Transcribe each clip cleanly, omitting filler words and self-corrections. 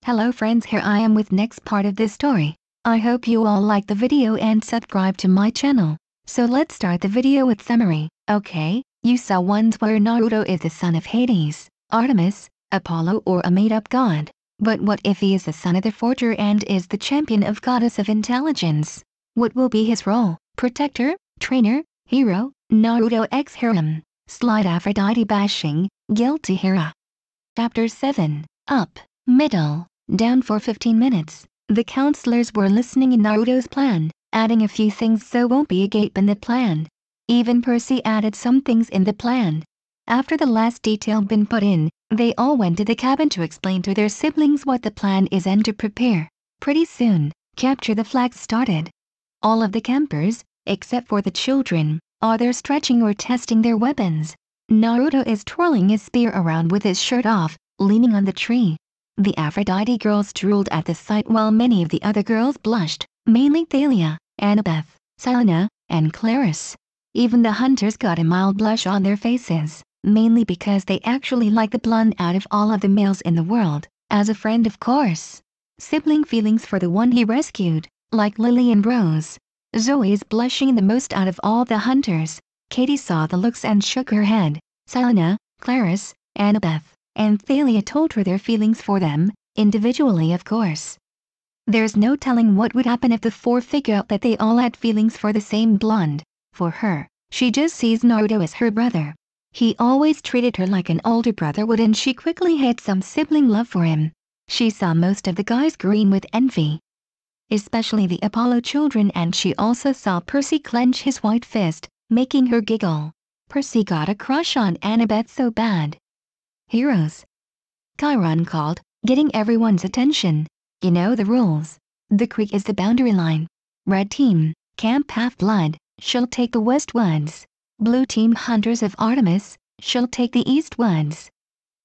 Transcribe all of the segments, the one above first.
Hello friends, here I am with next part of this story. I hope you all like the video and subscribe to my channel. So let's start the video with summary. Okay, you saw once where Naruto is the son of Hades, Artemis, Apollo, or a made-up god. But what if he is the son of the forger and is the champion of goddess of intelligence? What will be his role? Protector, trainer, hero, Naruto x harem, slight Aphrodite bashing, guilty hero. Chapter 7, Up, Middle, Down. For 15 minutes, the counselors were listening in Naruto's plan, adding a few things so won't be a gap in the plan. Even Percy added some things in the plan. After the last detail been put in, they all went to the cabin to explain to their siblings what the plan is and to prepare. Pretty soon, capture the flag started. All of the campers, except for the children, are there stretching or testing their weapons. Naruto is twirling his spear around with his shirt off, leaning on the tree. The Aphrodite girls drooled at the sight while many of the other girls blushed, mainly Thalia, Annabeth, Selena, and Clarice. Even the hunters got a mild blush on their faces, mainly because they actually like the blonde out of all of the males in the world, as a friend of course. Sibling feelings for the one he rescued, like Lily and Rose. Zoe is blushing the most out of all the hunters. Katie saw the looks and shook her head. Selena, Clarice, Annabeth, and Thalia told her their feelings for them, individually of course. There's no telling what would happen if the four figure out that they all had feelings for the same blonde. For her, she just sees Naruto as her brother. He always treated her like an older brother would, and she quickly had some sibling love for him. She saw most of the guys green with envy, especially the Apollo children, and she also saw Percy clench his white fist, making her giggle. Percy got a crush on Annabeth so bad. Heroes, Chiron called, getting everyone's attention. You know the rules. The creek is the boundary line. Red team, Camp Half-Blood, she'll take the West Woods. Blue team, Hunters of Artemis, she'll take the East Woods.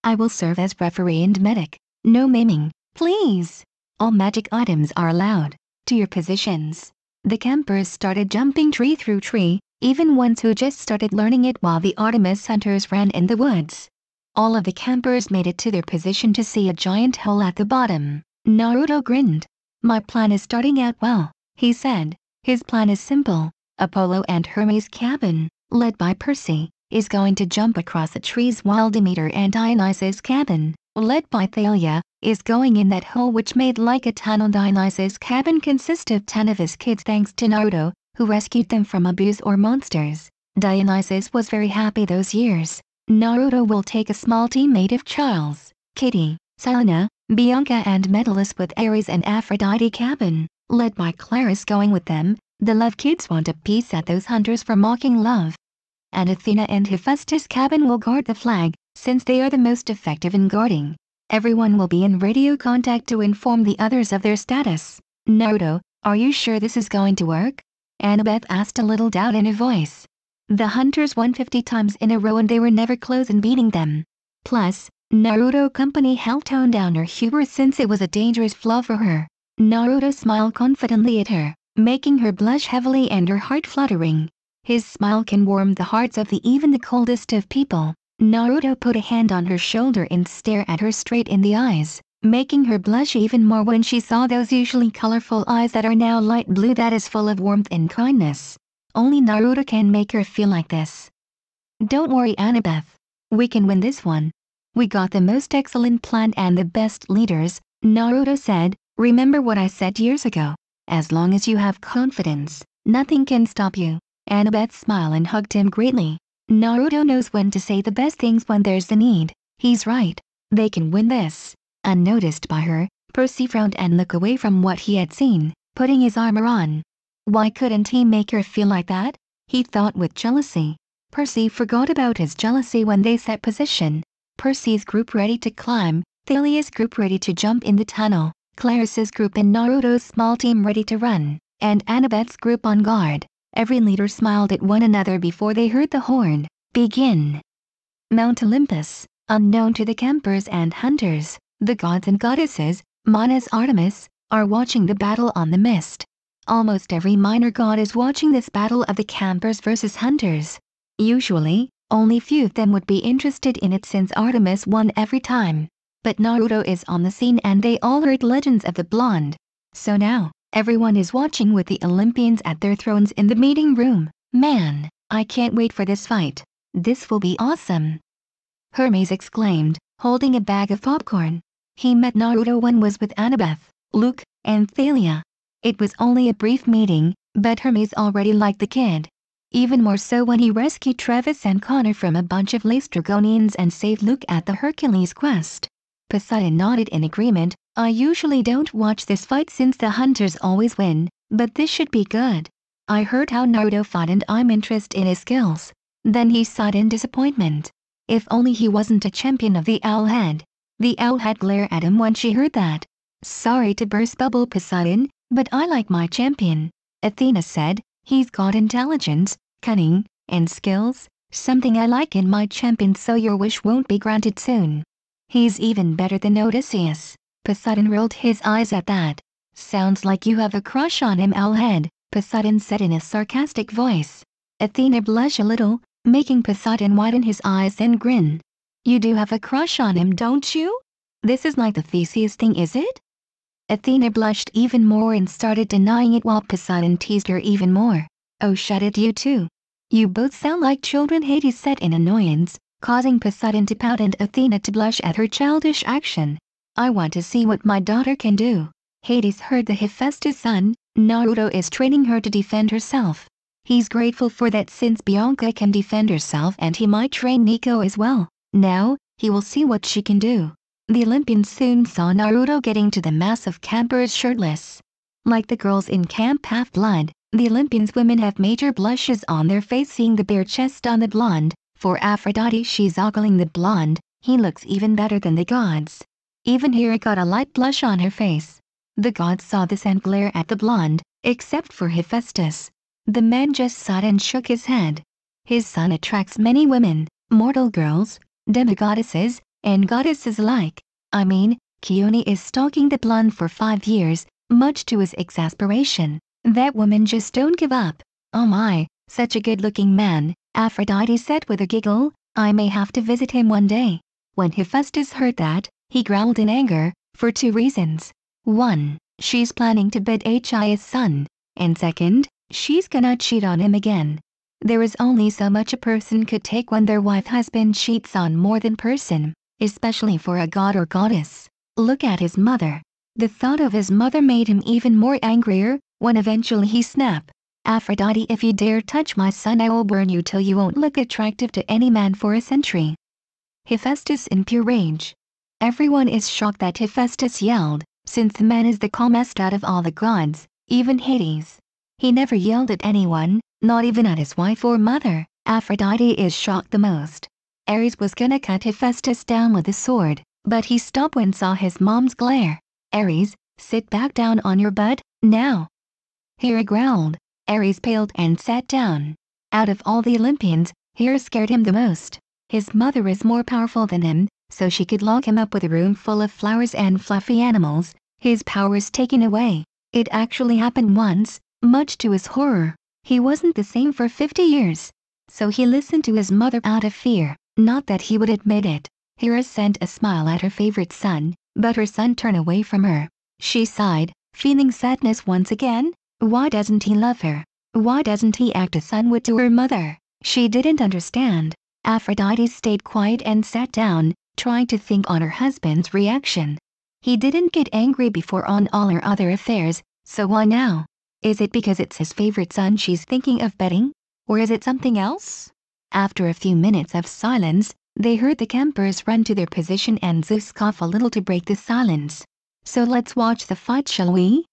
I will serve as referee and medic. No maiming, please. All magic items are allowed. To your positions. The campers started jumping tree through tree, even ones who just started learning it, while the Artemis hunters ran in the woods. All of the campers made it to their position to see a giant hole at the bottom. Naruto grinned. My plan is starting out well, he said. His plan is simple. Apollo and Hermes' cabin, led by Percy, is going to jump across the trees, while Demeter and Dionysus' cabin, led by Thalia, is going in that hole which made like a tunnel. Dionysus' cabin consists of 10 of his kids thanks to Naruto, who rescued them from abuse or monsters. Dionysus was very happy those years. Naruto will take a small team made of Charles, Katie, Selena, Bianca and Metellus, with Ares and Aphrodite cabin, led by Clarice, going with them. The love kids want a piece at those hunters for mocking love. And Athena and Hephaestus' cabin will guard the flag, since they are the most effective in guarding. Everyone will be in radio contact to inform the others of their status. Naruto, are you sure this is going to work? Annabeth asked, a little doubt in her voice. The hunters won 50 times in a row and they were never close in beating them. Plus, Naruto company helped tone down her hubris since it was a dangerous flaw for her. Naruto smiled confidently at her, making her blush heavily and her heart fluttering. His smile can warm the hearts of even the coldest of people. Naruto put a hand on her shoulder and stared at her straight in the eyes, making her blush even more when she saw those usually colorful eyes that are now light blue, that is full of warmth and kindness. Only Naruto can make her feel like this. Don't worry, Annabeth. We can win this one. We got the most excellent plan and the best leaders, Naruto said. Remember what I said years ago. As long as you have confidence, nothing can stop you. Annabeth smiled and hugged him greatly. Naruto knows when to say the best things when there's a need. He's right. They can win this. Unnoticed by her, Percy frowned and looked away from what he had seen, putting his armor on. Why couldn't he make her feel like that? He thought with jealousy. Percy forgot about his jealousy when they set position. Percy's group ready to climb, Thalia's group ready to jump in the tunnel, Clarice's group and Naruto's small team ready to run, and Annabeth's group on guard. Every leader smiled at one another before they heard the horn. Begin. Mount Olympus, unknown to the campers and hunters, the gods and goddesses, Mana's Artemis, are watching the battle on the mist. Almost every minor god is watching this battle of the campers versus hunters. Usually, only few of them would be interested in it since Artemis won every time. But Naruto is on the scene and they all heard legends of the blonde. So now, everyone is watching with the Olympians at their thrones in the meeting room. Man, I can't wait for this fight. This will be awesome. Hermes exclaimed, holding a bag of popcorn. He met Naruto when was with Annabeth, Luke, and Thalia. It was only a brief meeting, but Hermes already liked the kid. Even more so when he rescued Travis and Connor from a bunch of Laestrygonians and saved Luke at the Hercules quest. Poseidon nodded in agreement. I usually don't watch this fight since the hunters always win, but this should be good. I heard how Naruto fought and I'm interested in his skills. Then he sighed in disappointment. If only he wasn't a champion of the Owlhead. The Owlhead glared at him when she heard that. Sorry to burst bubble Poseidon, but I like my champion. Athena said, he's got intelligence, cunning, and skills, something I like in my champion, so your wish won't be granted soon. He's even better than Odysseus. Poseidon rolled his eyes at that. Sounds like you have a crush on him, Owlhead, Poseidon said in a sarcastic voice. Athena blushed a little, making Poseidon widen his eyes and grin. You do have a crush on him, don't you? This is like the Theseus thing, is it? Athena blushed even more and started denying it while Poseidon teased her even more. Oh, shut it, you two. You both sound like children, Hades said in annoyance, causing Poseidon to pout and Athena to blush at her childish action. I want to see what my daughter can do. Hades heard the Hephaestus son, Naruto is training her to defend herself. He's grateful for that since Bianca can defend herself and he might train Nico as well. Now, he will see what she can do. The Olympians soon saw Naruto getting to the mass of campers shirtless. Like the girls in Camp Half-Blood, the Olympians women have major blushes on their face seeing the bare chest on the blonde. For Aphrodite, she's ogling the blonde. He looks even better than the gods. Even Hera got a light blush on her face. The gods saw this and glared at the blonde, except for Hephaestus. The man just sighed and shook his head. His son attracts many women, mortal girls, demigoddesses, and goddesses alike. I mean, Chione is stalking the blonde for 5 years, much to his exasperation. That woman just don't give up. Oh my, such a good-looking man, Aphrodite said with a giggle. I may have to visit him one day. When Hephaestus heard that, he growled in anger, for 2 reasons. 1, she's planning to bed his son. And second, she's gonna cheat on him again. There is only so much a person could take when their husband cheats on more than person, especially for a god or goddess. Look at his mother. The thought of his mother made him even more angrier, when eventually he snapped. Aphrodite, if you dare touch my son, I will burn you till you won't look attractive to any man for a century. Hephaestus in pure rage. Everyone is shocked that Hephaestus yelled, since the man is the calmest out of all the gods, even Hades. He never yelled at anyone, not even at his wife or mother. Aphrodite is shocked the most. Ares was gonna cut Hephaestus down with a sword, but he stopped when saw his mom's glare. Ares, sit back down on your butt, now. Hera growled. Ares paled and sat down. Out of all the Olympians, Hera scared him the most. His mother is more powerful than him, so she could lock him up with a room full of flowers and fluffy animals, his powers taken away. It actually happened once, much to his horror. He wasn't the same for 50 years. So he listened to his mother out of fear, not that he would admit it. Hera sent a smile at her favorite son, but her son turned away from her. She sighed, feeling sadness once again. Why doesn't he love her? Why doesn't he act as son would to her mother? She didn't understand. Aphrodite stayed quiet and sat down, trying to think on her husband's reaction. He didn't get angry before on all her other affairs, so why now? Is it because it's his favorite son she's thinking of betting? Or is it something else? After a few minutes of silence, they heard the campers run to their position and Zeus cough a little to break the silence. So let's watch the fight, shall we?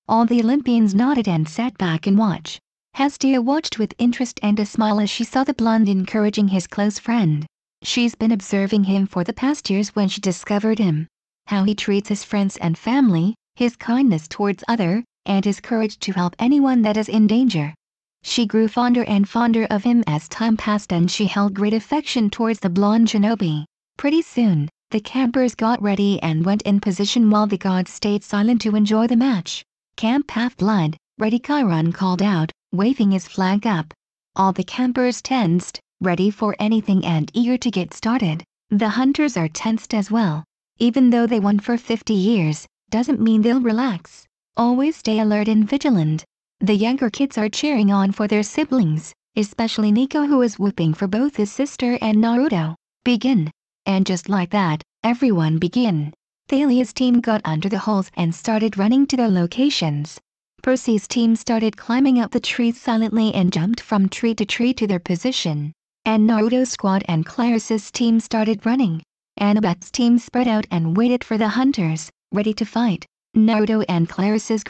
All the Olympians nodded and sat back and watched. Hestia watched with interest and a smile as she saw the blonde encouraging his close friend. She's been observing him for the past years when she discovered him. How he treats his friends and family, his kindness towards others, and his courage to help anyone that is in danger. She grew fonder and fonder of him as time passed and she held great affection towards the blonde shinobi. Pretty soon, the campers got ready and went in position while the gods stayed silent to enjoy the match. Camp Half-Blood, ready, Chiron called out, waving his flag up. All the campers tensed, ready for anything and eager to get started. The hunters are tensed as well. Even though they won for 50 years, doesn't mean they'll relax. Always stay alert and vigilant. The younger kids are cheering on for their siblings, especially Nico, who is whooping for both his sister and Naruto. Begin. And just like that, everyone begin. Thalia's team got under the holes and started running to their locations. Percy's team started climbing up the trees silently and jumped from tree to their position. And Naruto's squad and Claris's team started running. Annabeth's team spread out and waited for the hunters, ready to fight. Naruto and Claris's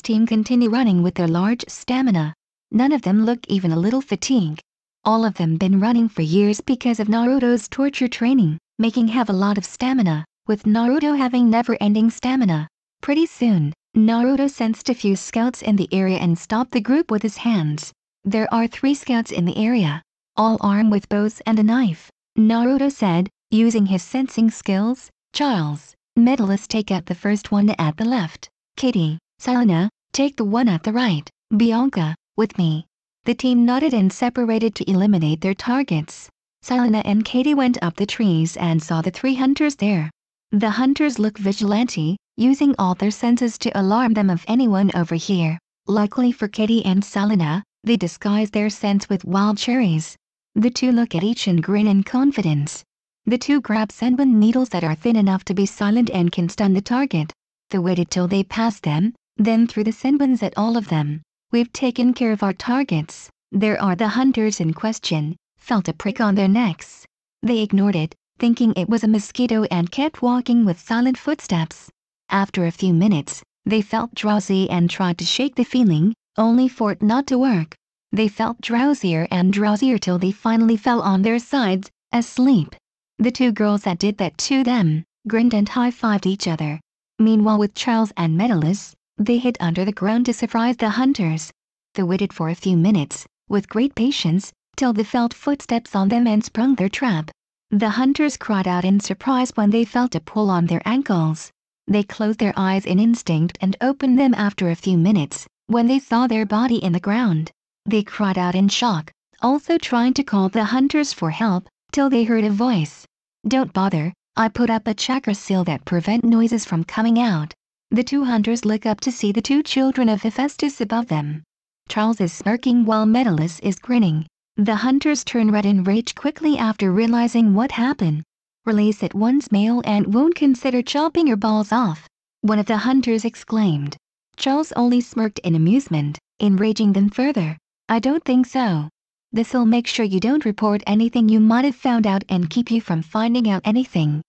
team continue running with their large stamina. None of them look even a little fatigued. All of them been running for years because of Naruto's torture training, making have a lot of stamina, with Naruto having never-ending stamina. Pretty soon, Naruto sensed a few scouts in the area and stopped the group with his hands. There are 3 scouts in the area, all armed with bows and a knife. Naruto said, using his sensing skills, Charles, Medalist, take out the first one at the left. Katie, Selena, take the one at the right. Bianca, with me. The team nodded and separated to eliminate their targets. Selena and Katie went up the trees and saw the 3 hunters there. The hunters look vigilante, using all their senses to alarm them of anyone over here. Luckily for Katie and Selena, they disguise their scents with wild cherries. The 2 look at each and grin in confidence. The 2 grab senbon needles that are thin enough to be silent and can stun the target. They waited till they passed them, then threw the senbons at all of them. We've taken care of our targets. There are the hunters in question, felt a prick on their necks. They ignored it, thinking it was a mosquito, and kept walking with silent footsteps. After a few minutes, they felt drowsy and tried to shake the feeling, only for it not to work. They felt drowsier and drowsier till they finally fell on their sides, asleep. The 2 girls that did that to them, grinned and high-fived each other. Meanwhile, with Charles and Medalist, they hid under the ground to surprise the hunters. They waited for a few minutes, with great patience, till they felt footsteps on them and sprung their trap. The hunters cried out in surprise when they felt a pull on their ankles. They closed their eyes in instinct and opened them after a few minutes, when they saw their body in the ground. They cried out in shock, also trying to call the hunters for help, till they heard a voice. Don't bother, I put up a chakra seal that prevent noises from coming out. The 2 hunters look up to see the 2 children of Hephaestus above them. Charles is smirking while Medalist is grinning. The hunters turn red in rage quickly after realizing what happened. Release at once, male, and won't consider chopping your balls off. One of the hunters exclaimed. Charles only smirked in amusement, enraging them further. I don't think so. This'll make sure you don't report anything you might have found out and keep you from finding out anything.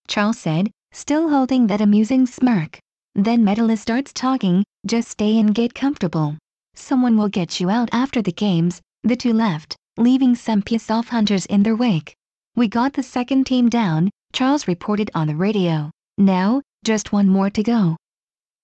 Charles said, still holding that amusing smirk. Then Medalist starts talking, just stay and get comfortable. Someone will get you out after the games. The 2 left, leaving some pissed-off hunters in their wake. We got the second team down, Charles reported on the radio. Now, just 1 more to go.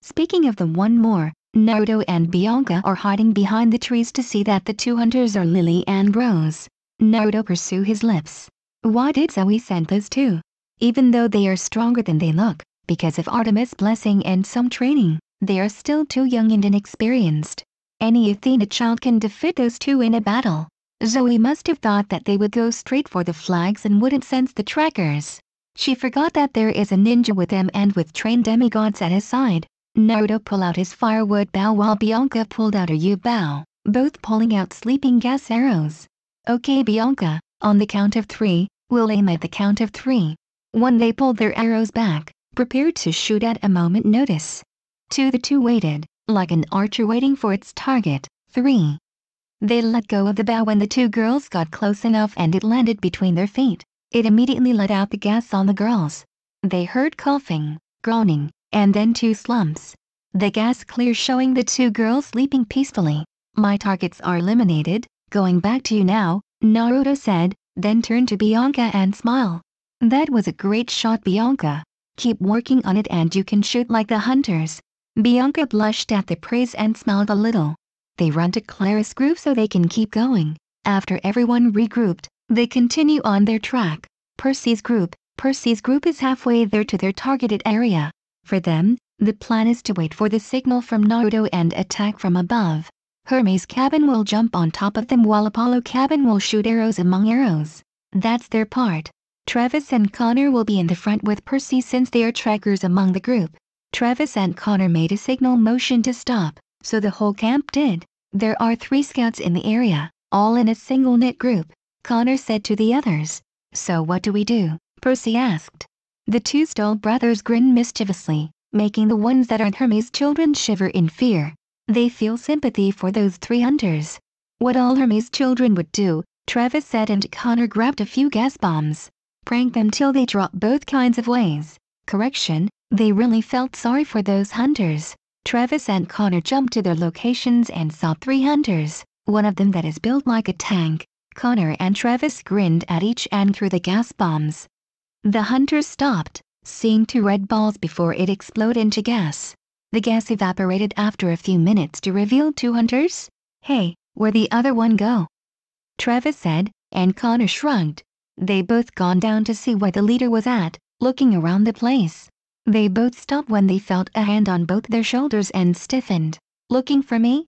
Speaking of the 1 more, Naruto and Bianca are hiding behind the trees to see that the 2 hunters are Lily and Rose. Naruto pursues his lips. Why did Zoe send those 2? Even though they are stronger than they look, because of Artemis' blessing and some training, they are still too young and inexperienced. Any Athena child can defeat those 2 in a battle. Zoe must have thought that they would go straight for the flags and wouldn't sense the trackers. She forgot that there is a ninja with them and with trained demigods at his side. Naruto pulled out his firewood bow while Bianca pulled out her yew bow, both pulling out sleeping gas arrows. Okay Bianca, on the count of 3, we'll aim at the count of 3. When they pulled their arrows back, prepared to shoot at a moment notice. The 2 waited, like an archer waiting for its target. 3. They let go of the bow when the 2 girls got close enough and it landed between their feet. It immediately let out the gas on the girls. They heard coughing, groaning, and then 2 slumps. The gas cleared, showing the 2 girls sleeping peacefully. My targets are eliminated, going back to you now, Naruto said, then turned to Bianca and smiled. That was a great shot, Bianca. Keep working on it and you can shoot like the hunters. Bianca blushed at the praise and smiled a little. They run to Claris' group so they can keep going. After everyone regrouped, they continue on their track. Percy's group is halfway there to their targeted area. For them, the plan is to wait for the signal from Naruto and attack from above. Hermes' cabin will jump on top of them while Apollo cabin will shoot arrows among arrows. That's their part. Travis and Connor will be in the front with Percy since they are trackers among the group. Travis and Connor made a signal motion to stop, so the whole camp did. There are 3 scouts in the area, all in a single knit group. Connor said to the others. So what do we do? Percy asked. The 2 Stoll brothers grinned mischievously, making the ones that aren't Hermes children shiver in fear. They feel sympathy for those 3 hunters. What all Hermes children would do, Travis said, and Connor grabbed a few gas bombs. Prank them till they drop both kinds of ways. Correction, they really felt sorry for those hunters. Travis and Connor jumped to their locations and saw 3 hunters, one of them that is built like a tank. Connor and Travis grinned at each and threw the gas bombs. The hunters stopped, seeing 2 red balls before it exploded into gas. The gas evaporated after a few minutes to reveal 2 hunters. Hey, where'd the other one go? Travis said, and Connor shrugged. They both gone down to see where the leader was at, looking around the place. They both stopped when they felt a hand on both their shoulders and stiffened. Looking for me?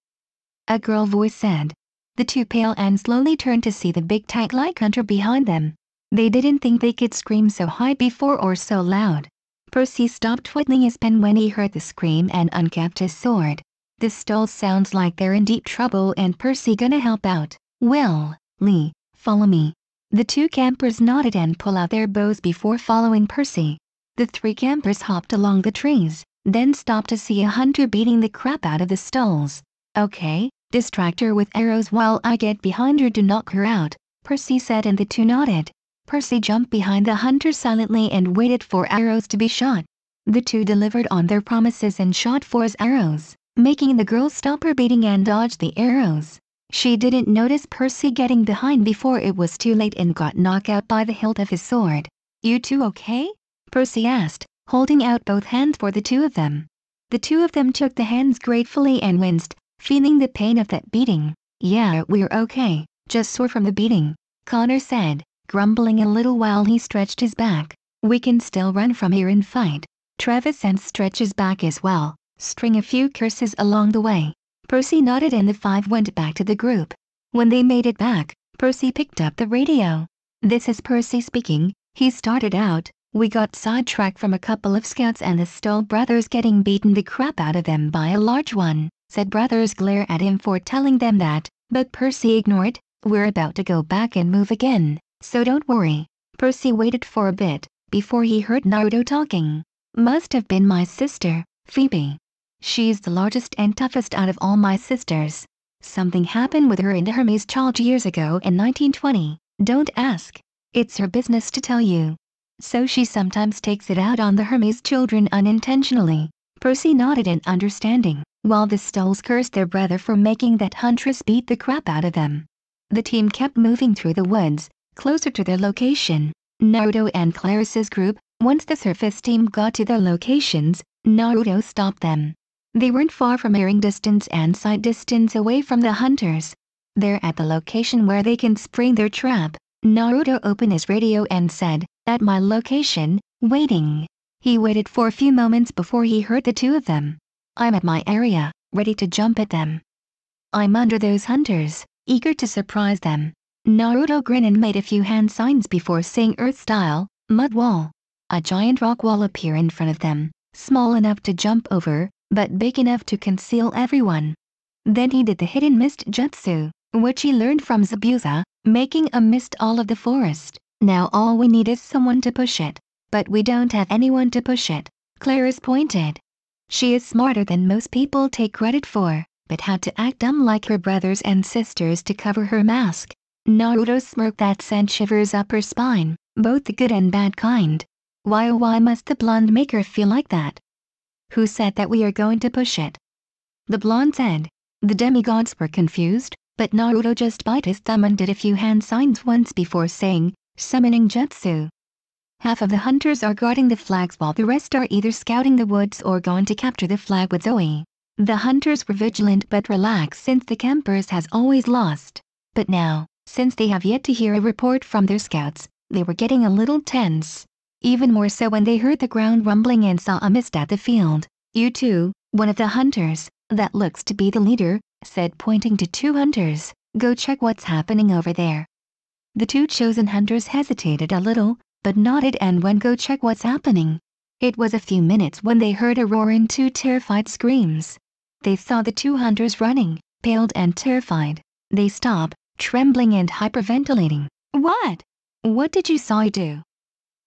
A girl voice said. The 2 pale and slowly turned to see the big tank-like hunter behind them. They didn't think they could scream so high before or so loud. Percy stopped twiddling his pen when he heard the scream and uncapped his sword. This stall sounds like they're in deep trouble and Percy gonna help out. Will, Lee, follow me. The 2 campers nodded and pulled out their bows before following Percy. The 3 campers hopped along the trees, then stopped to see a hunter beating the crap out of the stalls. Okay, distract her with arrows while I get behind her to knock her out, Percy said, and the 2 nodded. Percy jumped behind the hunter silently and waited for arrows to be shot. The 2 delivered on their promises and shot 4 arrows, making the girl stop her beating and dodge the arrows. She didn't notice Percy getting behind before it was too late and got knocked out by the hilt of his sword. You 2 okay? Percy asked, holding out both hands for the 2 of them. The 2 of them took the hands gratefully and winced, feeling the pain of that beating. Yeah, we're okay, just sore from the beating, Connor said, grumbling a little while he stretched his back. We can still run from here and fight. Travis and stretched his back as well, string a few curses along the way. Percy nodded and the 5 went back to the group. When they made it back, Percy picked up the radio. This is Percy speaking. He started out, we got sidetracked from a couple of scouts and the Stoll brothers getting beaten the crap out of them by a large one, said brothers glare at him for telling them that, but Percy ignored. We're about to go back and move again, so don't worry. Percy waited for a bit, before he heard Naruto talking. Must have been my sister, Phoebe. She's the largest and toughest out of all my sisters. Something happened with her and Hermes child years ago in 1920. Don't ask. It's her business to tell you. So she sometimes takes it out on the Hermes children unintentionally. Percy nodded in understanding, while the Stolls cursed their brother for making that huntress beat the crap out of them. The team kept moving through the woods, closer to their location. Naruto and Clarissa's group, once the surface team got to their locations, Naruto stopped them. They weren't far from hearing distance and sight distance away from the hunters. They're at the location where they can spring their trap. Naruto opened his radio and said, at my location, waiting. He waited for a few moments before he heard the 2 of them. I'm at my area, ready to jump at them. I'm under those hunters, eager to surprise them. Naruto grinned and made a few hand signs before saying Earth style, mud wall. A giant rock wall appeared in front of them, small enough to jump over, but big enough to conceal everyone. Then he did the hidden mist jutsu, which he learned from Zabuza, making a mist all of the forest. Now all we need is someone to push it. But we don't have anyone to push it, Clarice pointed. She is smarter than most people take credit for, but had to act dumb like her brothers and sisters to cover her mask. Naruto smirked that sent shivers up her spine, both the good and bad kind. Why must the blonde make her feel like that? Who said that we are going to push it? The blonde said. The demigods were confused, but Naruto just bit his thumb and did a few hand signs once before saying, summoning jutsu. Half of the hunters are guarding the flags while the rest are either scouting the woods or going to capture the flag with Zoe. The hunters were vigilant but relaxed since the campers has always lost. But now, since they have yet to hear a report from their scouts, they were getting a little tense. Even more so when they heard the ground rumbling and saw a mist at the field. You 2, one of the hunters, that looks to be the leader, said pointing to 2 hunters, go check what's happening over there. The 2 chosen hunters hesitated a little, but nodded and went go check what's happening. It was a few minutes when they heard a roar and 2 terrified screams. They saw the 2 hunters running, paled and terrified. They stopped, trembling and hyperventilating. "What? What did you saw do?"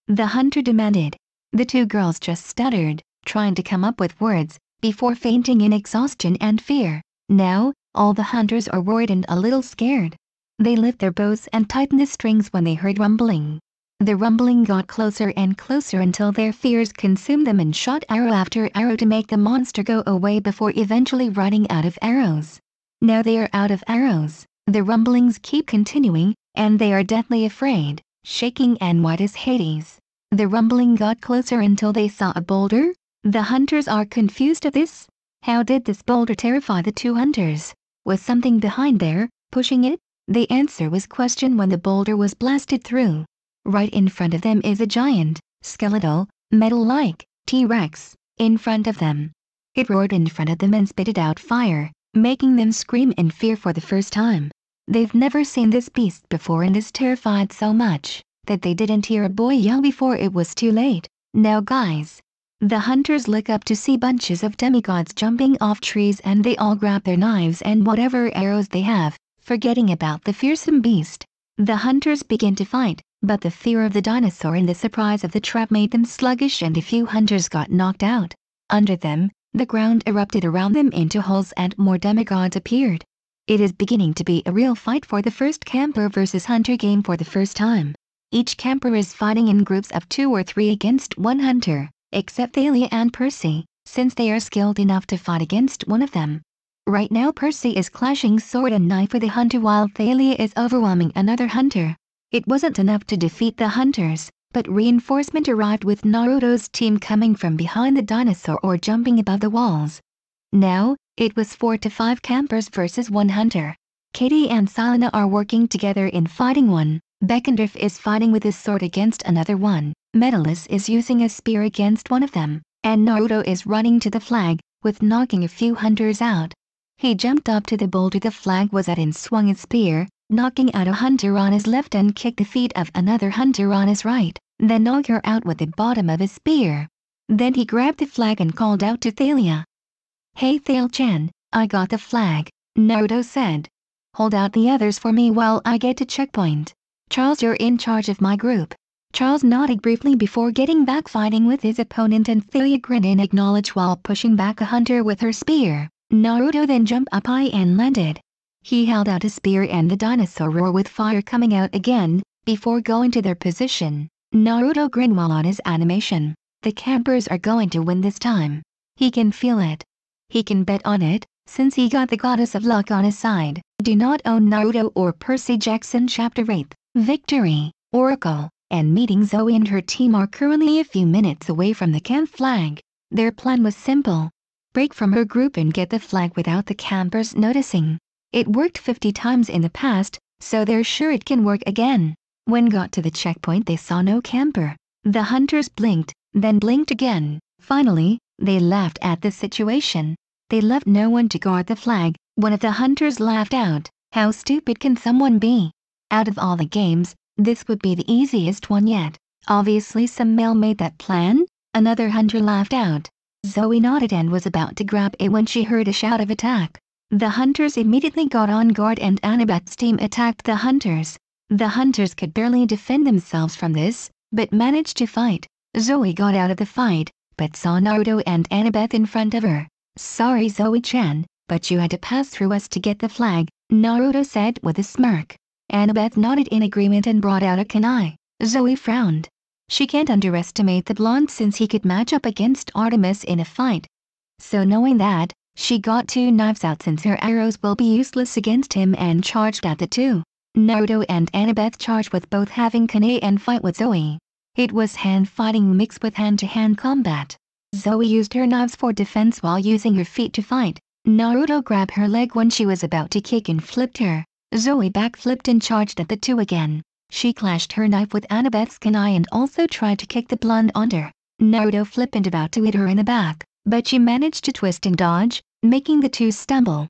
the hunter demanded. The 2 girls just stuttered, trying to come up with words, before fainting in exhaustion and fear. Now, all the hunters are worried and a little scared. They lift their bows and tighten the strings when they heard rumbling. The rumbling got closer and closer until their fears consumed them and shot arrow after arrow to make the monster go away before eventually running out of arrows. Now they are out of arrows. The rumblings keep continuing, and they are deathly afraid, shaking and white as Hades. The rumbling got closer until they saw a boulder. The hunters are confused at this. How did this boulder terrify the 2 hunters? Was something behind there, pushing it? The answer was question when the boulder was blasted through. Right in front of them is a giant, skeletal, metal-like, T-Rex, in front of them. It roared in front of them and spitted out fire, making them scream in fear for the first time. They've never seen this beast before and is terrified so much that they didn't hear a boy yell before it was too late. Now guys. The hunters look up to see bunches of demigods jumping off trees and they all grab their knives and whatever arrows they have, forgetting about the fearsome beast. The hunters begin to fight, but the fear of the dinosaur and the surprise of the trap made them sluggish and a few hunters got knocked out. Under them, the ground erupted around them into holes and more demigods appeared. It is beginning to be a real fight for the first camper versus hunter game for the first time. Each camper is fighting in groups of 2 or 3 against 1 hunter, except Thalia and Percy, since they are skilled enough to fight against one of them. Right now Percy is clashing sword and knife with a hunter while Thalia is overwhelming another hunter. It wasn't enough to defeat the hunters, but reinforcement arrived with Naruto's team coming from behind the dinosaur or jumping above the walls. Now, it was 4 to 5 campers versus 1 hunter. Katie and Selena are working together in fighting one. Beckendorf is fighting with his sword against another one. Metallus is using a spear against one of them, and Naruto is running to the flag, with knocking a few hunters out. He jumped up to the boulder the flag was at and swung his spear, knocking out a hunter on his left and kicked the feet of another hunter on his right, then knocked her out with the bottom of his spear. Then he grabbed the flag and called out to Thalia. "Hey Thale-chan, I got the flag," Naruto said. "Hold out the others for me while I get to checkpoint. Charles, you're in charge of my group." Charles nodded briefly before getting back fighting with his opponent and Thalia grinned in acknowledge while pushing back a hunter with her spear. Naruto then jumped up high and landed. He held out a spear and the dinosaur roared with fire coming out again, before going to their position. Naruto grinned while on his animation. The campers are going to win this time. He can feel it. He can bet on it, since he got the goddess of luck on his side. Do not own Naruto or Percy Jackson Chapter 8. Victory, Oracle, and meeting Zoe and her team are currently a few minutes away from the camp flag. Their plan was simple. Break from her group and get the flag without the campers noticing. It worked 50 times in the past, so they're sure it can work again. When got to the checkpoint they saw no camper. The hunters blinked, then blinked again. Finally, they laughed at the situation. They left no one to guard the flag. One of the hunters laughed out. "How stupid can someone be? Out of all the games, this would be the easiest one yet. Obviously some male made that plan." Another hunter laughed out. Zoe nodded and was about to grab it when she heard a shout of attack. The hunters immediately got on guard and Annabeth's team attacked the hunters. The hunters could barely defend themselves from this, but managed to fight. Zoe got out of the fight, but saw Naruto and Annabeth in front of her. "Sorry Zoe-chan, but you had to pass through us to get the flag," Naruto said with a smirk. Annabeth nodded in agreement and brought out a kunai. Zoe frowned. She can't underestimate the blonde since he could match up against Artemis in a fight. So knowing that, she got 2 knives out since her arrows will be useless against him and charged at the 2. Naruto and Annabeth charged with both having kunai and fight with Zoe. It was hand fighting mixed with hand-to-hand combat. Zoe used her knives for defense while using her feet to fight. Naruto grabbed her leg when she was about to kick and flipped her. Zoe backflipped and charged at the 2 again. She clashed her knife with Annabeth's kunai and also tried to kick the blonde under. Naruto flipped and about to hit her in the back, but she managed to twist and dodge, making the 2 stumble.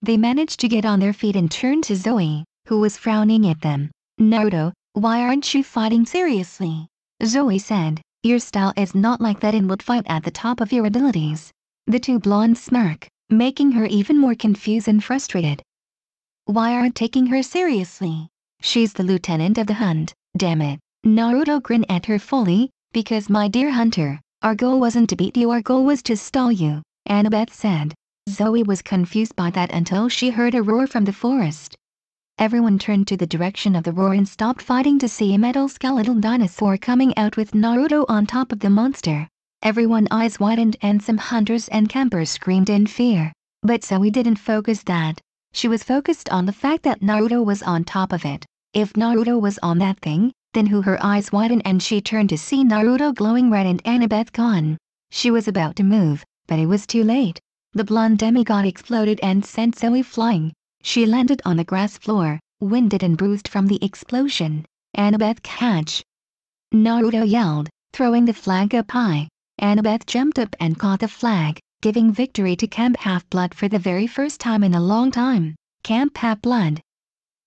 They managed to get on their feet and turned to Zoe, who was frowning at them. "Naruto, why aren't you fighting seriously? Zoe said, "Your style is not like that and would fight at the top of your abilities." The two blondes smirk, making her even more confused and frustrated. Why aren't taking her seriously? She's the lieutenant of the hunt, damn it. Naruto grinned at her fully, because my dear hunter, our goal wasn't to beat you, our goal was to stall you, Annabeth said. Zoe was confused by that until she heard a roar from the forest. Everyone turned to the direction of the roar and stopped fighting to see a metal skeletal dinosaur coming out with Naruto on top of the monster. Everyone's eyes widened and some hunters and campers screamed in fear. But Zoe didn't focus that. She was focused on the fact that Naruto was on top of it. If Naruto was on that thing, then her eyes widened and she turned to see Naruto glowing red and Annabeth gone. She was about to move, but it was too late. The blonde demigod exploded and sent Zoe flying. She landed on the grass floor, winded and bruised from the explosion. Annabeth, catch! Naruto yelled, throwing the flag up high. Annabeth jumped up and caught the flag, giving victory to Camp Half-Blood for the very first time in a long time. Camp Half-Blood!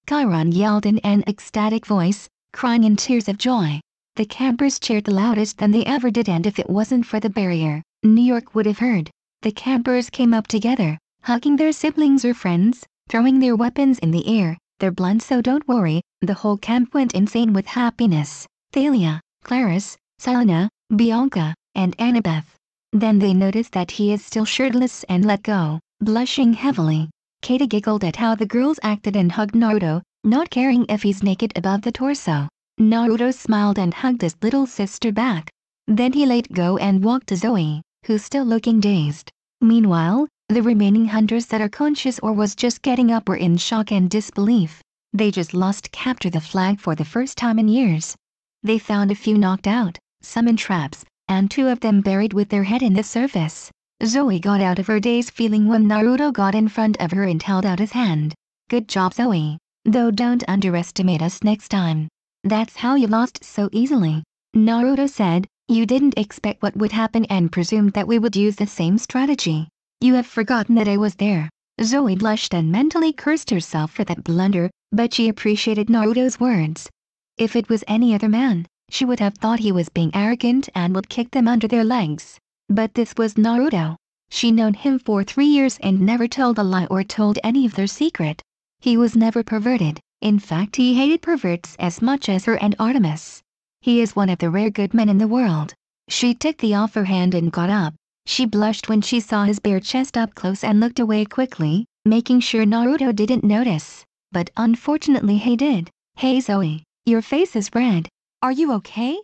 Chiron yelled in an ecstatic voice, crying in tears of joy. The campers cheered the loudest than they ever did, and if it wasn't for the barrier, New York would have heard. The campers came up together, hugging their siblings or friends, throwing their weapons in the air. They're blunt, so don't worry. The whole camp went insane with happiness. Thalia, Clarice, Selena, Bianca, and Annabeth. Then they noticed that he is still shirtless and let go, blushing heavily. Katie giggled at how the girls acted and hugged Naruto, not caring if he's naked above the torso. Naruto smiled and hugged his little sister back. Then he let go and walked to Zoe, who's still looking dazed. Meanwhile, the remaining hunters that are conscious or was just getting up were in shock and disbelief. They just lost capture the flag for the first time in years. They found a few knocked out, some in traps, and 2 of them buried with their head in the surface. Zoe got out of her daze feeling when Naruto got in front of her and held out his hand. Good job, Zoe. Though don't underestimate us next time. That's how you lost so easily. Naruto said, you didn't expect what would happen and presumed that we would use the same strategy. You have forgotten that I was there. Zoe blushed and mentally cursed herself for that blunder, but she appreciated Naruto's words. If it was any other man, she would have thought he was being arrogant and would kick them under their legs. But this was Naruto. She'd known him for 3 years and never told a lie or told any of their secret. He was never perverted. In fact, he hated perverts as much as her and Artemis. He is one of the rare good men in the world. She took the offer hand and got up. She blushed when she saw his bare chest up close and looked away quickly, making sure Naruto didn't notice. But unfortunately he did. Hey Zoe, your face is red. Are you okay?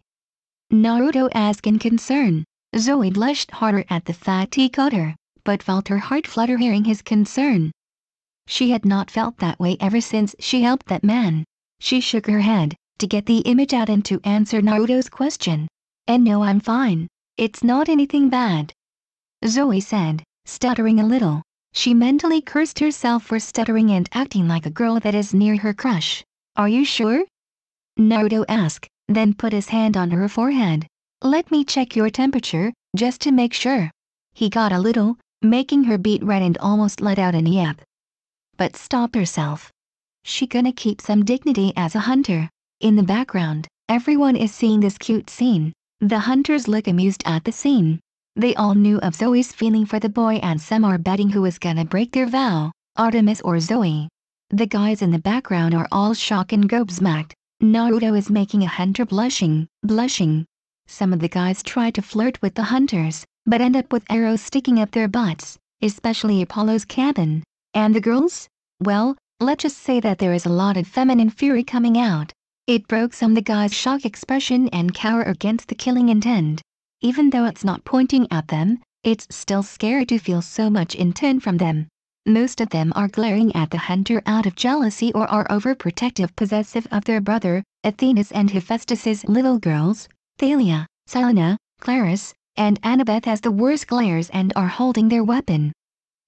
Naruto asked in concern. Zoe blushed harder at the fact he caught her, but felt her heart flutter hearing his concern. She had not felt that way ever since she helped that man. She shook her head, to get the image out and to answer Naruto's question. And no, I'm fine. It's not anything bad. Zoe said, stuttering a little. She mentally cursed herself for stuttering and acting like a girl that is near her crush. Are you sure? Naruto asked, then put his hand on her forehead. Let me check your temperature, just to make sure. He got a little, making her beet red and almost let out a yap. But stopped herself. She gonna keep some dignity as a hunter. In the background, everyone is seeing this cute scene. The hunters look amused at the scene. They all knew of Zoe's feeling for the boy and some are betting who is gonna break their vow, Artemis or Zoe. The guys in the background are all shocked and gobsmacked. Naruto is making a hunter blushing. Some of the guys try to flirt with the hunters, but end up with arrows sticking up their butts, especially Apollo's cabin. And the girls? Well, let's just say that there is a lot of feminine fury coming out. It broke some of the guys' shock expression and cower against the killing intent. Even though it's not pointing at them, it's still scary to feel so much intent from them. Most of them are glaring at the hunter out of jealousy or are overprotective possessive of their brother, Athena's and Hephaestus's little girls. Thalia, Selena, Clarice, and Annabeth has the worst glares and are holding their weapon.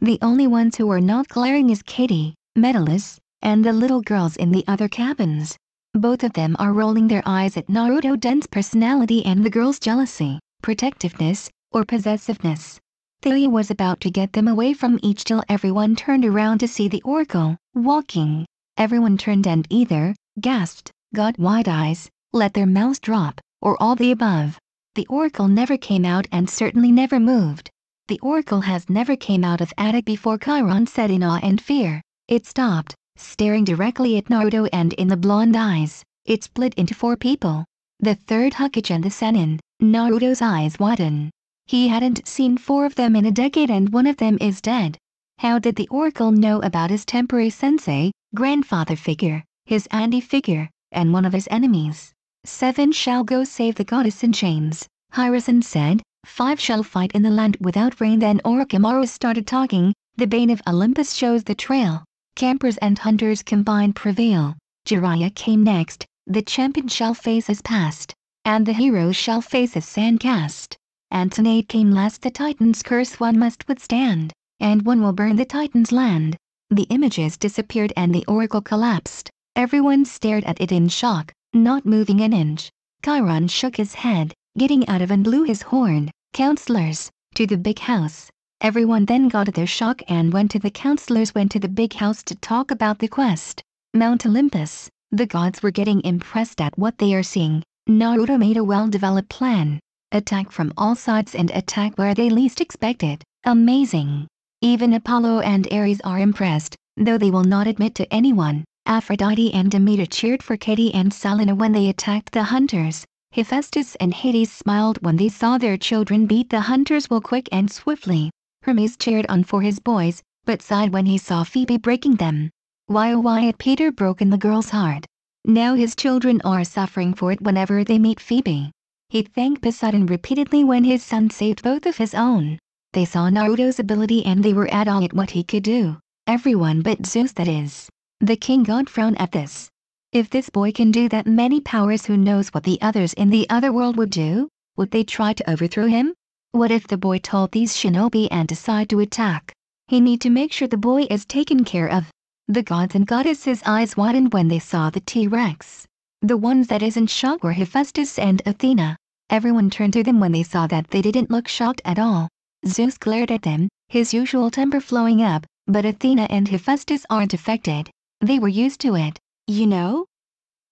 The only ones who are not glaring is Katie, Metallus, and the little girls in the other cabins. Both of them are rolling their eyes at Naruto's dense personality and the girls' jealousy, protectiveness, or possessiveness. Thalia was about to get them away from each till everyone turned around to see the Oracle, walking. Everyone turned and either gasped, got wide eyes, let their mouths drop, or all the above? The oracle never came out and certainly never moved. The oracle has never came out of attic before, Chiron said in awe and fear. It stopped, staring directly at Naruto, and in the blonde eyes, it split into 4 people. The third Hokage and the Sennin. Naruto's eyes widen. He hadn't seen 4 of them in a decade, and one of them is dead. How did the oracle know about his temporary sensei, grandfather figure, his auntie figure, and one of his enemies? 7 shall go save the goddess in chains, Hiruzen said. 5 shall fight in the land without rain. Then Orochimaru started talking. The bane of Olympus shows the trail. Campers and hunters combined prevail. Jiraiya came next. The champion shall face his past, and the heroes shall face his sand cast. And Tsunade came last. The Titan's curse one must withstand, and one will burn the Titan's land. The images disappeared and the oracle collapsed. Everyone stared at it in shock, not moving an inch. Chiron shook his head, getting out of and blew his horn. Counselors, to the big house. Everyone then got their shock and went to the counselors, went to the big house to talk about the quest. Mount Olympus. The gods were getting impressed at what they are seeing. Naruto made a well-developed plan. Attack from all sides and attack where they least expect it. Amazing. Even Apollo and Ares are impressed, though they will not admit to anyone. Aphrodite and Demeter cheered for Katie and Selena when they attacked the hunters. Hephaestus and Hades smiled when they saw their children beat the hunters well, quick and swiftly. Hermes cheered on for his boys, but sighed when he saw Phoebe breaking them. Why had Peter broken the girl's heart? Now his children are suffering for it whenever they meet Phoebe. He thanked Poseidon repeatedly when his son saved both of his own. They saw Naruto's ability and they were at awe at what he could do. Everyone but Zeus, that is. The king god frowned at this. If this boy can do that many powers, who knows what the others in the other world would do? Would they try to overthrow him? What if the boy told these shinobi and decide to attack? He need to make sure the boy is taken care of. The gods and goddesses' eyes widened when they saw the T-Rex. The ones that isn't shocked were Hephaestus and Athena. Everyone turned to them when they saw that they didn't look shocked at all. Zeus glared at them, his usual temper flowing up, but Athena and Hephaestus aren't affected. They were used to it, you know?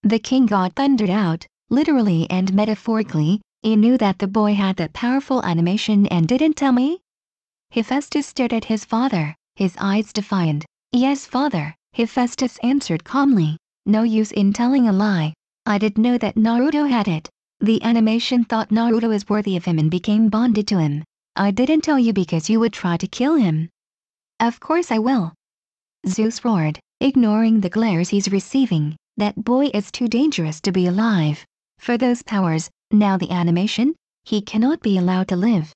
The king god thundered out, literally and metaphorically. He knew that the boy had that powerful animation and didn't tell me? Hephaestus stared at his father, his eyes defiant. Yes, father, Hephaestus answered calmly. No use in telling a lie. I didn't know that Naruto had it. The animation thought Naruto is worthy of him and became bonded to him. I didn't tell you because you would try to kill him. Of course I will. Zeus roared, ignoring the glares he's receiving. That boy is too dangerous to be alive. For those powers, now the animation, he cannot be allowed to live.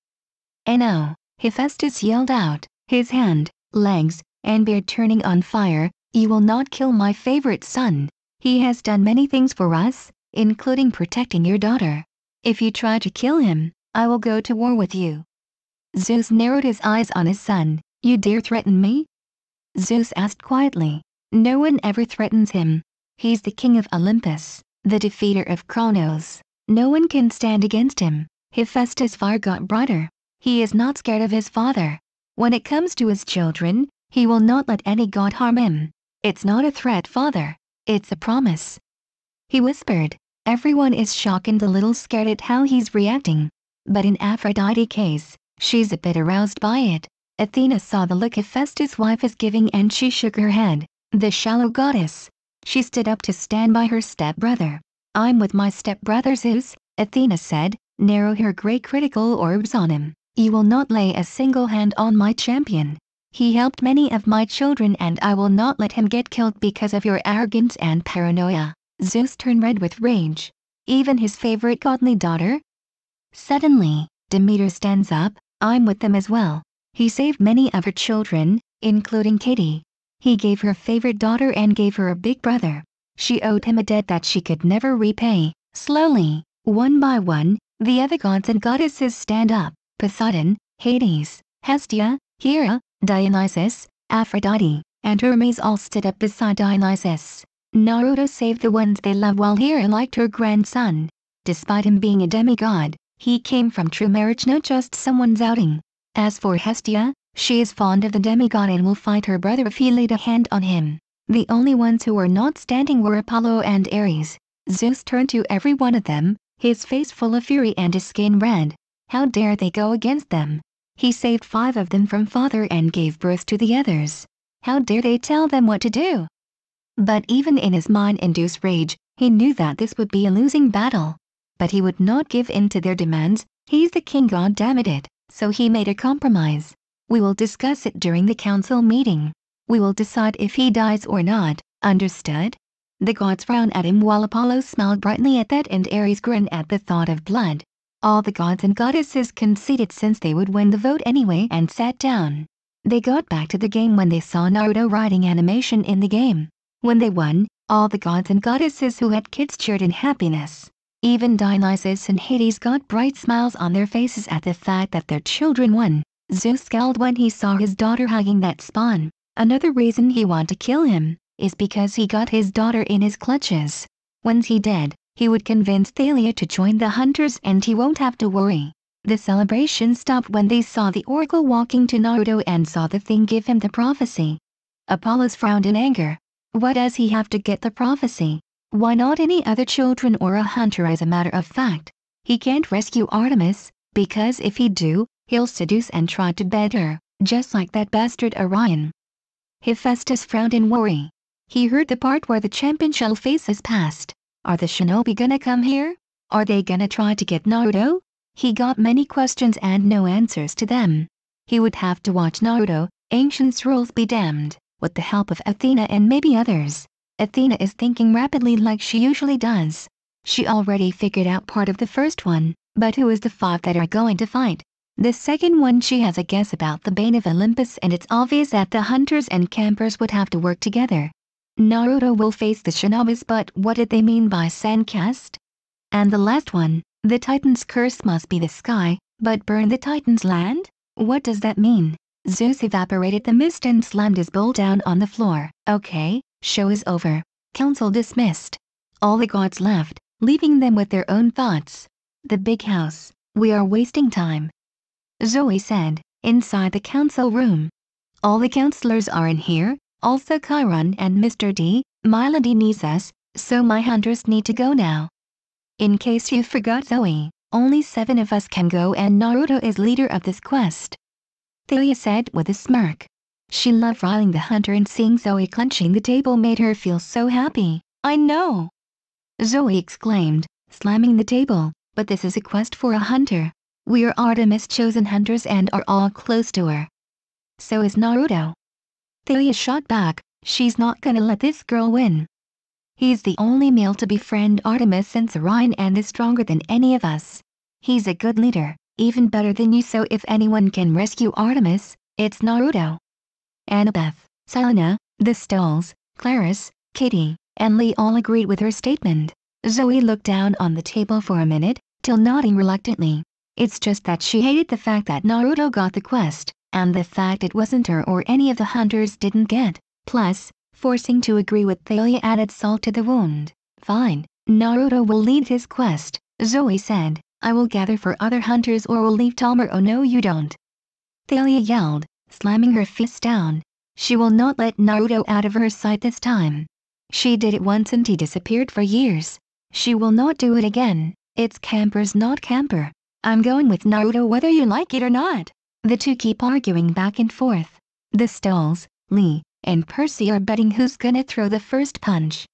No, Hephaestus yelled out, his hand, legs, and beard turning on fire. You will not kill my favorite son. He has done many things for us, including protecting your daughter. If you try to kill him, I will go to war with you. Zeus narrowed his eyes on his son. You dare threaten me? Zeus asked quietly. No one ever threatens him. He's the king of Olympus, the defeater of Kronos. No one can stand against him. Hephaestus' fire got brighter. He is not scared of his father. When it comes to his children, he will not let any god harm him. It's not a threat, father. It's a promise. He whispered. Everyone is shocked and a little scared at how he's reacting. But in Aphrodite's case, she's a bit aroused by it. Athena saw the look Hephaestus' wife is giving and she shook her head. The shallow goddess. She stood up to stand by her stepbrother. I'm with my stepbrother Zeus, Athena said, narrow her grey critical orbs on him. You will not lay a single hand on my champion. He helped many of my children and I will not let him get killed because of your arrogance and paranoia. Zeus turned red with rage. Even his favorite godly daughter? Suddenly, Demeter stands up. I'm with them as well. He saved many of her children, including Katie. He gave her favorite daughter and gave her a big brother. She owed him a debt that she could never repay. Slowly, one by one, the other gods and goddesses stand up. Poseidon, Hades, Hestia, Hera, Dionysus, Aphrodite, and Hermes all stood up beside Dionysus. Naruto saved the ones they love while Hera liked her grandson. Despite him being a demigod, he came from true marriage, not just someone's outing. As for Hestia, she is fond of the demigod and will fight her brother if he laid a hand on him. The only ones who were not standing were Apollo and Ares. Zeus turned to every one of them. his face full of fury and his skin red. How dare they go against them? He saved 5 of them from father and gave birth to the others. How dare they tell them what to do? But even in his mind-induced rage, he knew that this would be a losing battle. But he would not give in to their demands. He's the king, god damn it. So he made a compromise. We will discuss it during the council meeting. We will decide if he dies or not, understood? The gods frowned at him while Apollo smiled brightly at that and Ares grinned at the thought of blood. All the gods and goddesses conceded since they would win the vote anyway and sat down. They got back to the game when they saw Naruto writing animation in the game. When they won, all the gods and goddesses who had kids cheered in happiness. Even Dionysus and Hades got bright smiles on their faces at the fact that their children won. Zeus scowled when he saw his daughter hugging that spawn. Another reason he wanted to kill him is because he got his daughter in his clutches. Once he did, he would convince Thalia to join the hunters and he won't have to worry. The celebration stopped when they saw the oracle walking to Naruto and saw the thing give him the prophecy. Apollo frowned in anger. Why does he have to get the prophecy? Why not any other children or a hunter? As a matter of fact, he can't rescue Artemis, because if he do, he'll seduce and try to bed her, just like that bastard Orion. Hephaestus frowned in worry. He heard the part where the champion shell faces passed. Are the shinobi gonna come here? Are they gonna try to get Naruto? He got many questions and no answers to them. He would have to watch Naruto, ancient rules be damned, with the help of Athena and maybe others. Athena is thinking rapidly like she usually does. She already figured out part of the first one, but who is the 5 that are going to fight? The second one, she has a guess about the Bane of Olympus, and it's obvious that the hunters and campers would have to work together. Naruto will face the shinobis, but what did they mean by sandcast? And the last one, the Titan's curse must be the sky, but burn the Titan's land? What does that mean? Zeus evaporated the mist and slammed his bowl down on the floor. Okay, show is over. Council dismissed. All the gods left, leaving them with their own thoughts. The big house. We are wasting time, Zoe said, inside the council room. All the counselors are in here, also Chiron and Mr. D. Milady needs us, so my hunters need to go now. In case you forgot, Zoe, only 7 of us can go and Naruto is leader of this quest, Thalia said with a smirk. She loved riling the hunter, and seeing Zoe clenching the table made her feel so happy. I know, Zoe exclaimed, slamming the table, but this is a quest for a hunter. We are Artemis' chosen hunters and are all close to her. So is Naruto. Thalia shot back, she's not gonna let this girl win. He's the only male to befriend Artemis since Orion and is stronger than any of us. He's a good leader, even better than you, so if anyone can rescue Artemis, it's Naruto. Annabeth, Selena, the Stolls, Clarice, Kitty, and Lee all agreed with her statement. Zoe looked down on the table for a minute, till nodding reluctantly. It's just that she hated the fact that Naruto got the quest, and the fact it wasn't her or any of the hunters didn't get. Plus, forcing to agree with Thalia added salt to the wound. Fine, Naruto will lead his quest, Zoe said. I will gather for other hunters or will leave Talmer. Oh no you don't, Thalia yelled, slamming her fist down. She will not let Naruto out of her sight this time. She did it once and he disappeared for years. She will not do it again. It's campers not camper. I'm going with Naruto whether you like it or not. The two keep arguing back and forth. The Stolls, Lee, and Percy are betting who's gonna throw the first punch.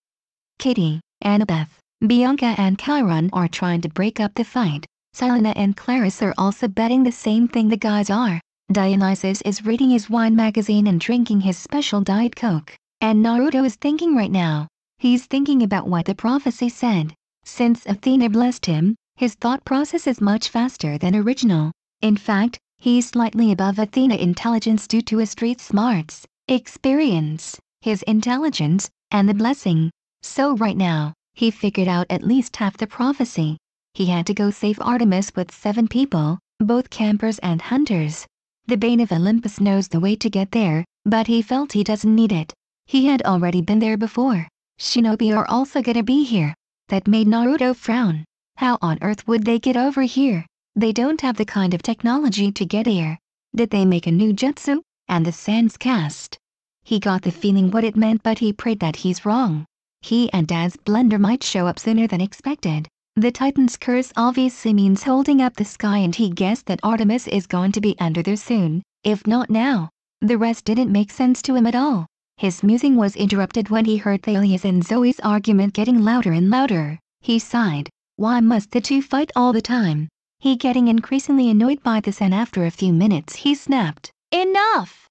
Kitty, Annabeth, Bianca and Chiron are trying to break up the fight. Selena and Clarice are also betting the same thing the guys are. Dionysus is reading his wine magazine and drinking his special Diet Coke. And Naruto is thinking right now. He's thinking about what the prophecy said. Since Athena blessed him, his thought process is much faster than original. In fact, he's slightly above Athena intelligence due to his street smarts, experience, his intelligence, and the blessing. So right now, he figured out at least half the prophecy. He had to go save Artemis with 7 people, both campers and hunters. The Bane of Olympus knows the way to get there, but he felt he doesn't need it. He had already been there before. Shinobi are also gonna be here. That made Naruto frown. How on earth would they get over here? They don't have the kind of technology to get here. Did they make a new jutsu? And the sans cast? He got the feeling what it meant, but he prayed that he's wrong. He and Dad's blender might show up sooner than expected. The Titan's curse obviously means holding up the sky, and he guessed that Artemis is going to be under there soon, if not now. The rest didn't make sense to him at all. His musing was interrupted when he heard Thalia's and Zoe's argument getting louder and louder. He sighed. Why must the two fight all the time? He getting increasingly annoyed by this, and after a few minutes he snapped. Enough!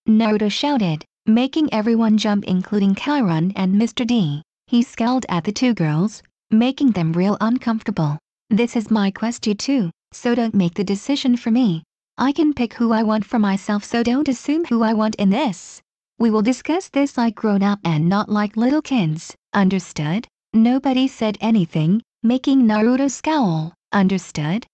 Naruto shouted, making everyone jump, including Chiron and Mr. D. He scowled at the two girls, making them real uncomfortable. This is my quest too, so don't make the decision for me. I can pick who I want for myself, so don't assume who I want in this. We will discuss this like grown up and not like little kids, understood? Nobody said anything, making Naruto scowl. Understood?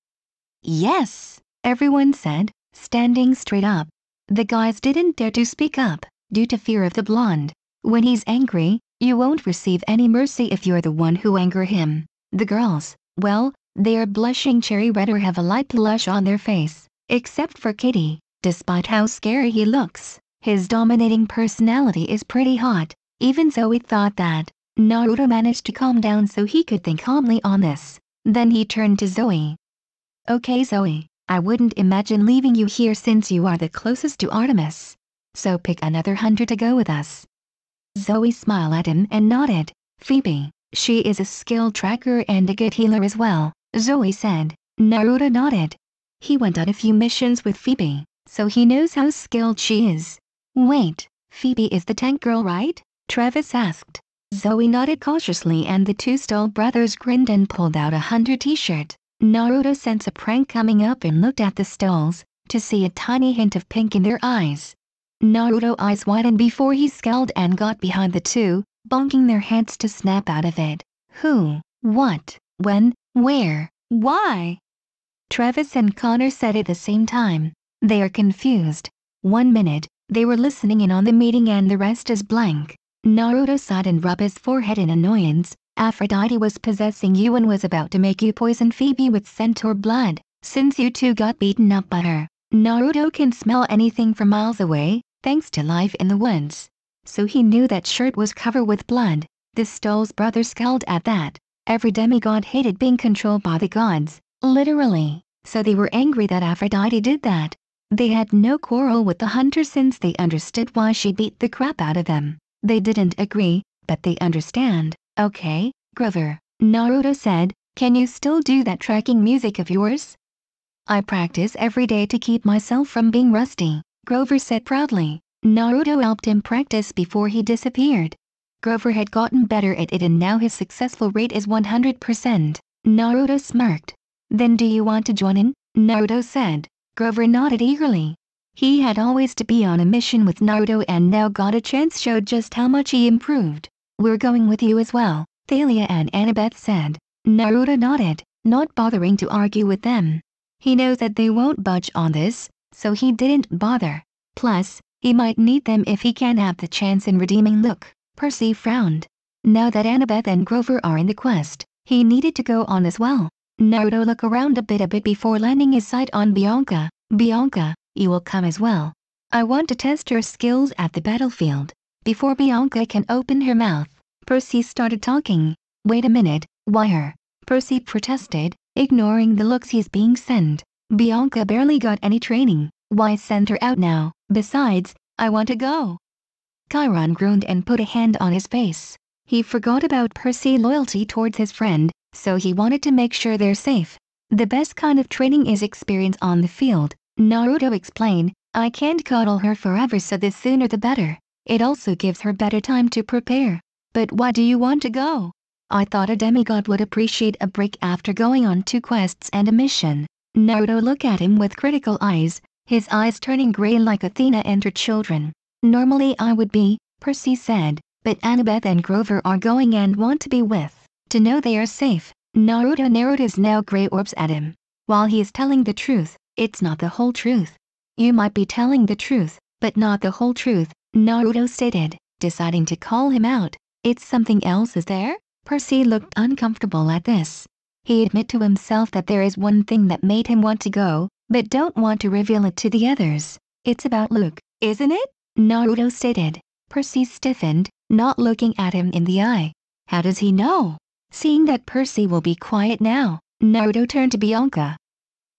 Yes, everyone said, standing straight up. The guys didn't dare to speak up, due to fear of the blonde. When he's angry, you won't receive any mercy if you're the one who anger him. The girls, well, they are blushing cherry red or have a light blush on their face, except for Kitty. Despite how scary he looks, his dominating personality is pretty hot. Even Zoe thought that. Naruto managed to calm down so he could think calmly on this. Then he turned to Zoe. Okay Zoe, I wouldn't imagine leaving you here since you are the closest to Artemis. So pick another hunter to go with us. Zoe smiled at him and nodded. Phoebe, she is a skilled tracker and a good healer as well, Zoe said. Naruto nodded. He went on a few missions with Phoebe, so he knows how skilled she is. Wait, Phoebe is the tank girl, right? Travis asked. Zoe nodded cautiously, and the two Stoll brothers grinned and pulled out a hunter t-shirt. Naruto sensed a prank coming up and looked at the Stolls, to see a tiny hint of pink in their eyes. Naruto's eyes widened before he scowled and got behind the two, bonking their heads to snap out of it. Who, what, when, where, why? Travis and Connor said at the same time. They are confused. 1 minute, they were listening in on the meeting and the rest is blank. Naruto sighed and rubbed his forehead in annoyance. Aphrodite was possessing you and was about to make you poison Phoebe with centaur blood. Since you two got beaten up by her, Naruto can smell anything from miles away, thanks to life in the woods. So he knew that shirt was covered with blood. The Stoll's brothers scowled at that. Every demigod hated being controlled by the gods, literally, so they were angry that Aphrodite did that. They had no quarrel with the hunter since they understood why she beat the crap out of them. They didn't agree, but they understand. Okay, Grover, Naruto said, can you still do that tracking music of yours? I practice every day to keep myself from being rusty, Grover said proudly. Naruto helped him practice before he disappeared. Grover had gotten better at it and now his successful rate is 100%. Naruto smirked. Then do you want to join in? Naruto said. Grover nodded eagerly. He had always to be on a mission with Naruto and now got a chance showed just how much he improved. We're going with you as well, Thalia and Annabeth said. Naruto nodded, not bothering to argue with them. He knows that they won't budge on this, so he didn't bother. Plus, he might need them if he can have the chance in redeeming. Look, Percy frowned. Now that Annabeth and Grover are in the quest, he needed to go on as well. Naruto looked around a bit before landing his sight on Bianca. Bianca, you will come as well. I want to test your skills at the battlefield. Before Bianca can open her mouth, Percy started talking. Wait a minute, why her? Percy protested, ignoring the looks he's being sent. Bianca barely got any training. Why send her out now? Besides, I want to go. Chiron groaned and put a hand on his face. He forgot about Percy's loyalty towards his friend, so he wanted to make sure they're safe. The best kind of training is experience on the field, Naruto explained. I can't cuddle her forever, so the sooner the better. It also gives her better time to prepare. But why do you want to go? I thought a demigod would appreciate a break after going on 2 quests and a mission. Naruto looked at him with critical eyes, his eyes turning gray like Athena and her children. Normally I would be, Percy said, but Annabeth and Grover are going and want to be with. To know they are safe. Naruto narrowed his now gray orbs at him. While he is telling the truth, it's not the whole truth. You might be telling the truth, but not the whole truth, Naruto stated, deciding to call him out. It's something else, is there? Percy looked uncomfortable at this. He admitted to himself that there is one thing that made him want to go, but don't want to reveal it to the others. It's about Luke, isn't it? Naruto stated. Percy stiffened, not looking at him in the eye. How does he know? Seeing that Percy will be quiet now, Naruto turned to Bianca.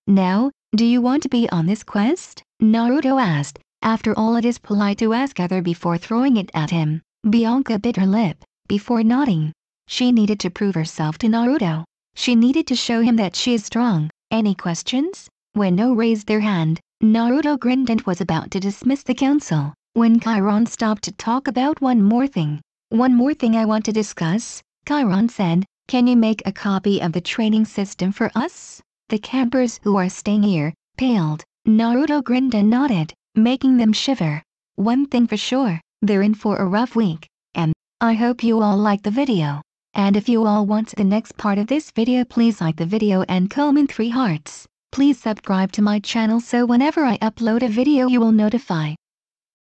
"Now, do you want to be on this quest?" Naruto asked. After all, it is polite to ask other before throwing it at him. Bianca bit her lip before nodding. She needed to prove herself to Naruto. She needed to show him that she is strong. "Any questions?" When no raised their hand, Naruto grinned and was about to dismiss the council, when Chiron stopped to talk about one more thing. "One more thing I want to discuss," Chiron said. "Can you make a copy of the training system for us?" The campers who are staying here paled. Naruto grinned and nodded, making them shiver. "One thing for sure, they're in for a rough week, and I hope you all like the video. And if you all want the next part of this video, please like the video and comment 3 hearts. Please subscribe to my channel so whenever I upload a video you will notify.